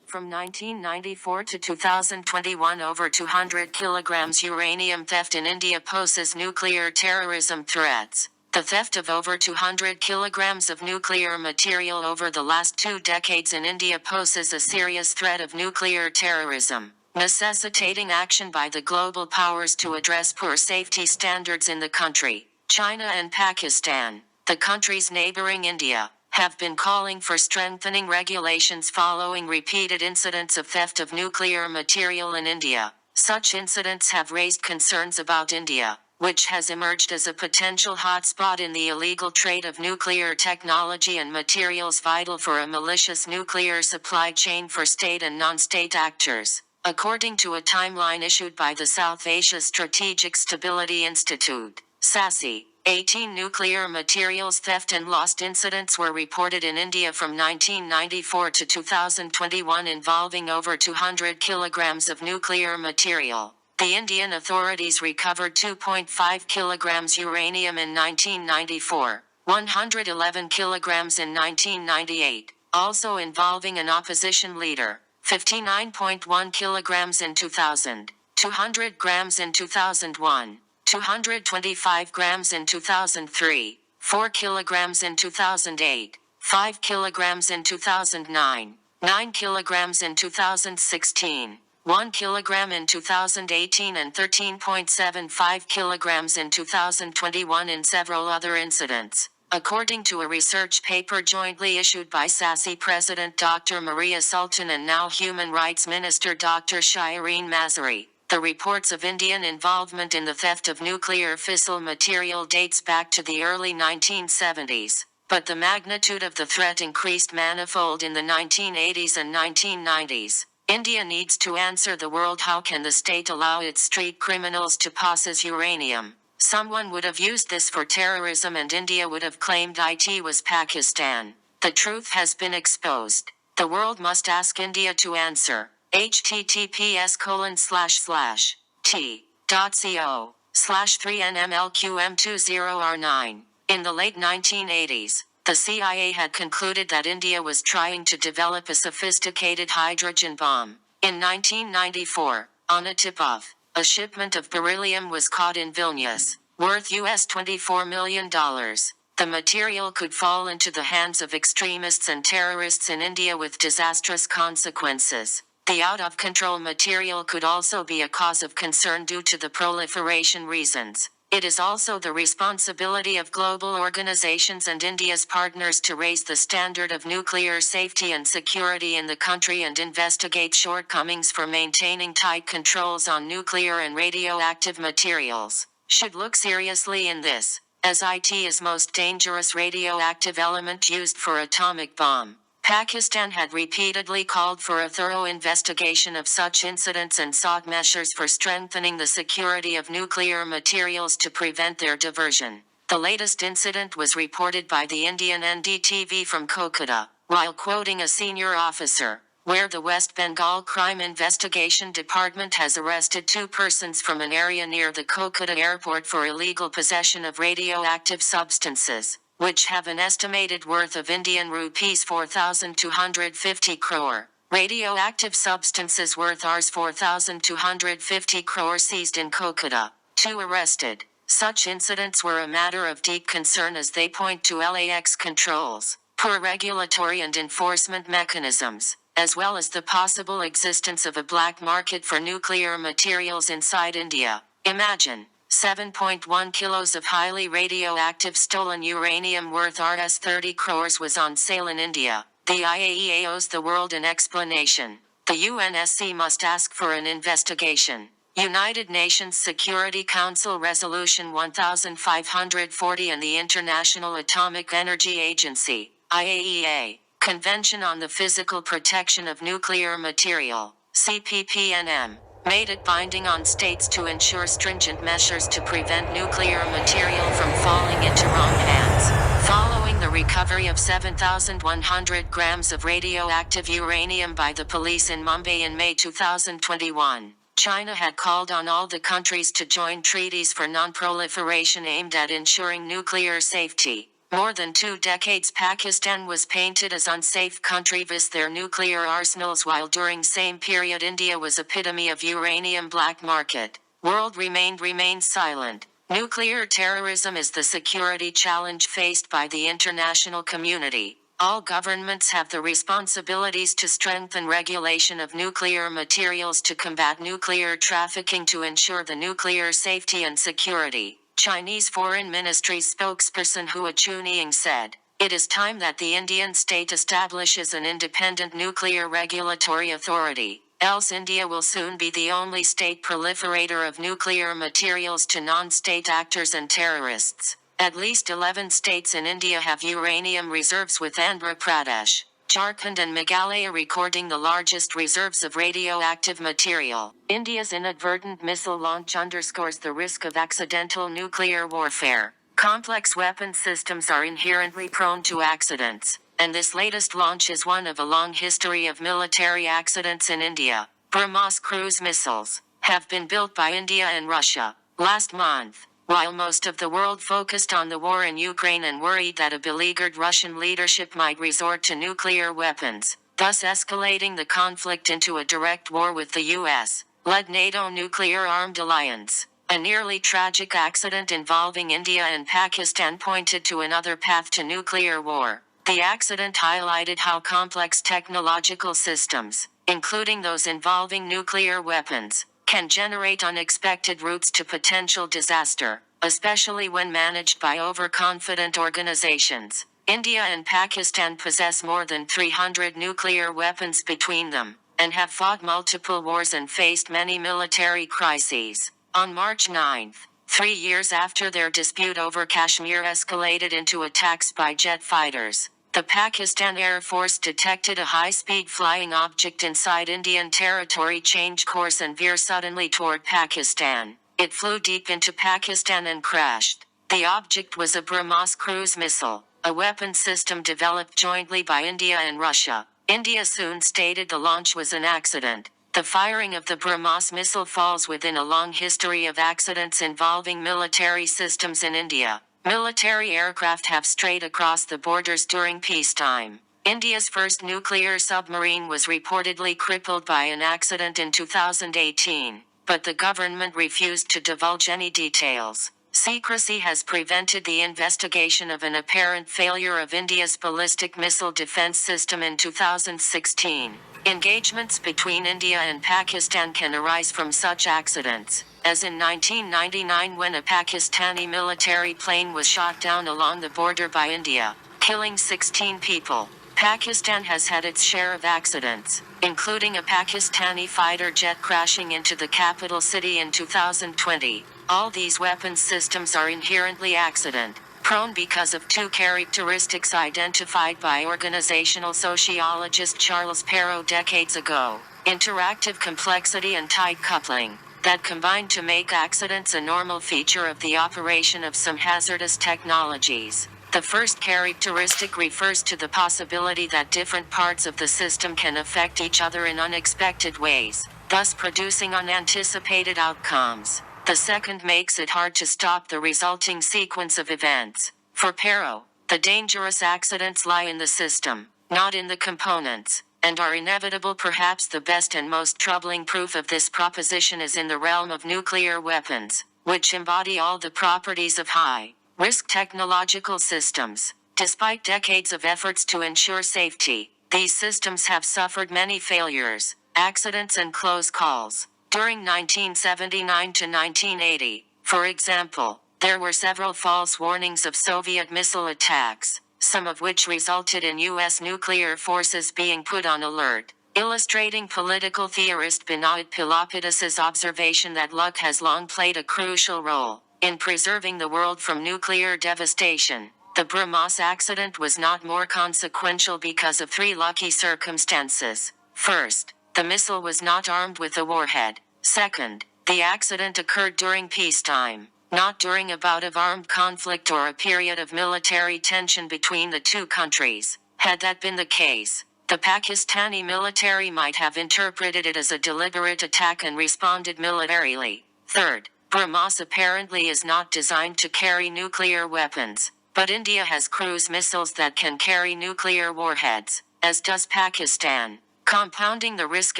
From 1994 to 2021, over 200 kilograms uranium theft in India poses nuclear terrorism threats. The theft of over 200 kilograms of nuclear material over the last 2 decades in India poses a serious threat of nuclear terrorism, necessitating action by the global powers to address poor safety standards in the country. China and Pakistan, the countries neighboring India, have been calling for strengthening regulations following repeated incidents of theft of nuclear material in India. Such incidents have raised concerns about India, which has emerged as a potential hotspot in the illegal trade of nuclear technology and materials vital for a malicious nuclear supply chain for state and non-state actors. According to a timeline issued by the South Asia Strategic Stability Institute, SASI, 18 nuclear materials theft and lost incidents were reported in India from 1994 to 2021 involving over 200 kilograms of nuclear material. The Indian authorities recovered 2.5 kilograms uranium in 1994, 111 kilograms in 1998, also involving an opposition leader, 59.1 kilograms in 2000, 200 grams in 2001. 225 grams in 2003, 4 kilograms in 2008, 5 kilograms in 2009, 9 kilograms in 2016, 1 kilogram in 2018 and 13.75 kilograms in 2021 in several other incidents. According to a research paper jointly issued by SASI President Dr. Maria Sultan and now Human Rights Minister Dr. Shireen Mazari, the reports of Indian involvement in the theft of nuclear fissile material dates back to the early 1970s, but the magnitude of the threat increased manifold in the 1980s and 1990s. India needs to answer the world: how can the state allow its street criminals to possess uranium? Someone would have used this for terrorism and India would have claimed it was Pakistan. The truth has been exposed. The world must ask India to answer. https://t.co/3nmlqm20r9. In the late 1980s, the CIA had concluded that India was trying to develop a sophisticated hydrogen bomb. In 1994, on a tip-off, a shipment of beryllium was caught in Vilnius, worth $24 million. The material could fall into the hands of extremists and terrorists in India with disastrous consequences. The out-of-control material could also be a cause of concern due to the proliferation reasons. It is also the responsibility of global organizations and India's partners to raise the standard of nuclear safety and security in the country and investigate shortcomings for maintaining tight controls on nuclear and radioactive materials. Should look seriously in this, as it is most dangerous radioactive element used for atomic bomb. Pakistan had repeatedly called for a thorough investigation of such incidents and sought measures for strengthening the security of nuclear materials to prevent their diversion. The latest incident was reported by the Indian NDTV from Kolkata, while quoting a senior officer, where the West Bengal Crime Investigation Department has arrested 2 persons from an area near the Kolkata airport for illegal possession of radioactive substances, which have an estimated worth of Indian rupees 4,250 crore. Radioactive substances worth Rs 4,250 crore seized in Kolkata. 2 arrested. Such incidents were a matter of deep concern as they point to LAX controls, poor regulatory and enforcement mechanisms, as well as the possible existence of a black market for nuclear materials inside India. Imagine 7.1 kilos of highly radioactive stolen uranium worth Rs 30 crores was on sale in India. The IAEA owes the world an explanation. The UNSC must ask for an investigation. United Nations Security Council Resolution 1540 and the International Atomic Energy Agency, IAEA, Convention on the Physical Protection of Nuclear Material, CPPNM, made it binding on states to ensure stringent measures to prevent nuclear material from falling into wrong hands. Following the recovery of 7,100 grams of radioactive uranium by the police in Mumbai in May 2021, China had called on all the countries to join treaties for non-proliferation aimed at ensuring nuclear safety. More than 2 decades Pakistan was painted as unsafe country with their nuclear arsenals, while during same period India was epitome of uranium black market. World remained silent. Nuclear terrorism is the security challenge faced by the international community. All governments have the responsibilities to strengthen regulation of nuclear materials to combat nuclear trafficking to ensure the nuclear safety and security. Chinese Foreign Ministry's spokesperson Hua Chunying said, "It is time that the Indian state establishes an independent nuclear regulatory authority, else India will soon be the only state proliferator of nuclear materials to non-state actors and terrorists." At least 11 states in India have uranium reserves, with Andhra Pradesh, Jharkhand and Meghalaya recording the largest reserves of radioactive material. India's inadvertent missile launch underscores the risk of accidental nuclear warfare. Complex weapon systems are inherently prone to accidents, and this latest launch is one of a long history of military accidents in India. BrahMos cruise missiles have been built by India and Russia. Last month, while most of the world focused on the war in Ukraine and worried that a beleaguered Russian leadership might resort to nuclear weapons, thus escalating the conflict into a direct war with the US-led NATO nuclear-armed alliance, a nearly tragic accident involving India and Pakistan pointed to another path to nuclear war. The accident highlighted how complex technological systems, including those involving nuclear weapons, can generate unexpected routes to potential disaster, especially when managed by overconfident organizations. India and Pakistan possess more than 300 nuclear weapons between them, and have fought multiple wars and faced many military crises. On March 9, 3 years after their dispute over Kashmir escalated into attacks by jet fighters, the Pakistan Air Force detected a high-speed flying object inside Indian territory change course and veer suddenly toward Pakistan. It flew deep into Pakistan and crashed. The object was a BrahMos cruise missile, a weapon system developed jointly by India and Russia. India soon stated the launch was an accident. The firing of the BrahMos missile falls within a long history of accidents involving military systems in India. Military aircraft have strayed across the borders during peacetime. India's first nuclear submarine was reportedly crippled by an accident in 2018, but the government refused to divulge any details. Secrecy has prevented the investigation of an apparent failure of India's ballistic missile defense system in 2016. Engagements between India and Pakistan can arise from such accidents, as in 1999 when a Pakistani military plane was shot down along the border by India, killing 16 people. Pakistan has had its share of accidents, including a Pakistani fighter jet crashing into the capital city in 2020. All these weapons systems are inherently accident-prone because of two characteristics identified by organizational sociologist Charles Perrow decades ago: interactive complexity and tight coupling, that combine to make accidents a normal feature of the operation of some hazardous technologies. The first characteristic refers to the possibility that different parts of the system can affect each other in unexpected ways, thus producing unanticipated outcomes. The second makes it hard to stop the resulting sequence of events. For Perrow, the dangerous accidents lie in the system, not in the components, and are inevitable. Perhaps the best and most troubling proof of this proposition is in the realm of nuclear weapons, which embody all the properties of high-risk technological systems. Despite decades of efforts to ensure safety, these systems have suffered many failures, accidents and close calls. During 1979 to 1980, for example, there were several false warnings of Soviet missile attacks, some of which resulted in U.S. nuclear forces being put on alert, illustrating political theorist Benoit Pilopidis' observation that luck has long played a crucial role in preserving the world from nuclear devastation. The BrahMos accident was not more consequential because of three lucky circumstances. First, the missile was not armed with a warhead. Second, the accident occurred during peacetime, not during a bout of armed conflict or a period of military tension between the two countries. Had that been the case, the Pakistani military might have interpreted it as a deliberate attack and responded militarily. Third, BrahMos apparently is not designed to carry nuclear weapons. But India has cruise missiles that can carry nuclear warheads, as does Pakistan. Compounding the risk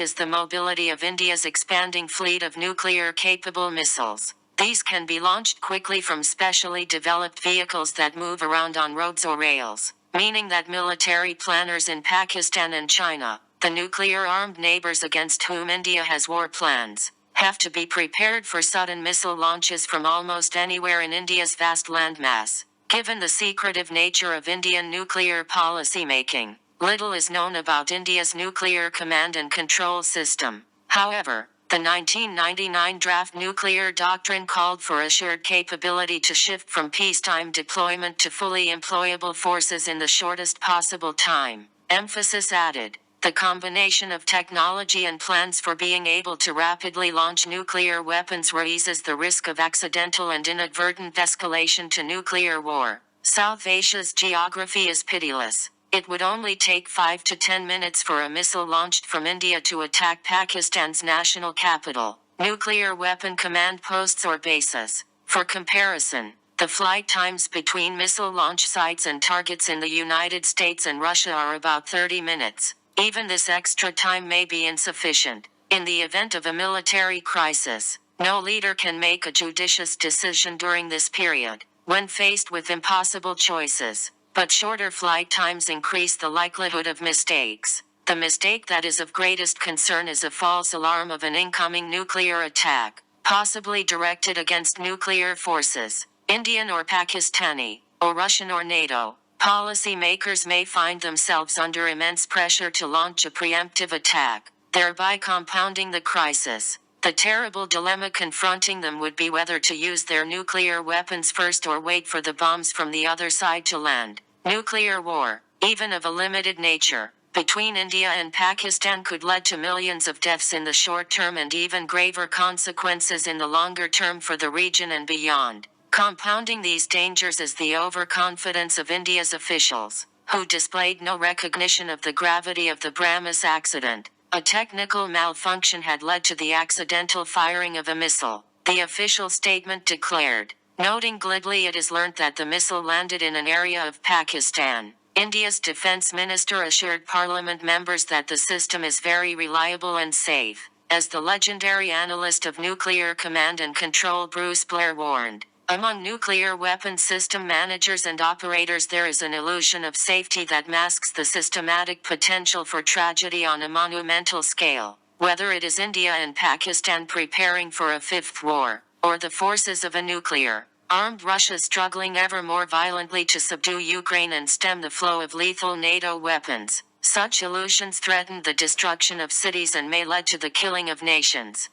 is the mobility of India's expanding fleet of nuclear-capable missiles. These can be launched quickly from specially developed vehicles that move around on roads or rails, meaning that military planners in Pakistan and China, the nuclear-armed neighbors against whom India has war plans, have to be prepared for sudden missile launches from almost anywhere in India's vast landmass. Given the secretive nature of Indian nuclear policy-making, little is known about India's nuclear command and control system. However, the 1999 draft nuclear doctrine called for assured capability to shift from peacetime deployment to fully employable forces in the shortest possible time. Emphasis added. The combination of technology and plans for being able to rapidly launch nuclear weapons raises the risk of accidental and inadvertent escalation to nuclear war. South Asia's geography is pitiless. It would only take 5 to 10 minutes for a missile launched from India to attack Pakistan's national capital, nuclear weapon command posts or bases. For comparison, the flight times between missile launch sites and targets in the United States and Russia are about 30 minutes. Even this extra time may be insufficient. In the event of a military crisis, no leader can make a judicious decision during this period, when faced with impossible choices. But shorter flight times increase the likelihood of mistakes. The mistake that is of greatest concern is a false alarm of an incoming nuclear attack, possibly directed against nuclear forces, Indian or Pakistani, or Russian or NATO. Policy makers may find themselves under immense pressure to launch a preemptive attack, thereby compounding the crisis. The terrible dilemma confronting them would be whether to use their nuclear weapons first or wait for the bombs from the other side to land. Nuclear war, even of a limited nature, between India and Pakistan could lead to millions of deaths in the short term and even graver consequences in the longer term for the region and beyond. Compounding these dangers is the overconfidence of India's officials, who displayed no recognition of the gravity of the BrahMos accident. A technical malfunction had led to the accidental firing of a missile, the official statement declared, noting glibly it is learnt that the missile landed in an area of Pakistan. India's defense minister assured parliament members that the system is very reliable and safe, as the legendary analyst of nuclear command and control Bruce Blair warned. Among nuclear weapon system managers and operators there is an illusion of safety that masks the systematic potential for tragedy on a monumental scale. Whether it is India and Pakistan preparing for a fifth war, or the forces of a nuclear-armed Russia struggling ever more violently to subdue Ukraine and stem the flow of lethal NATO weapons, such illusions threaten the destruction of cities and may lead to the killing of nations.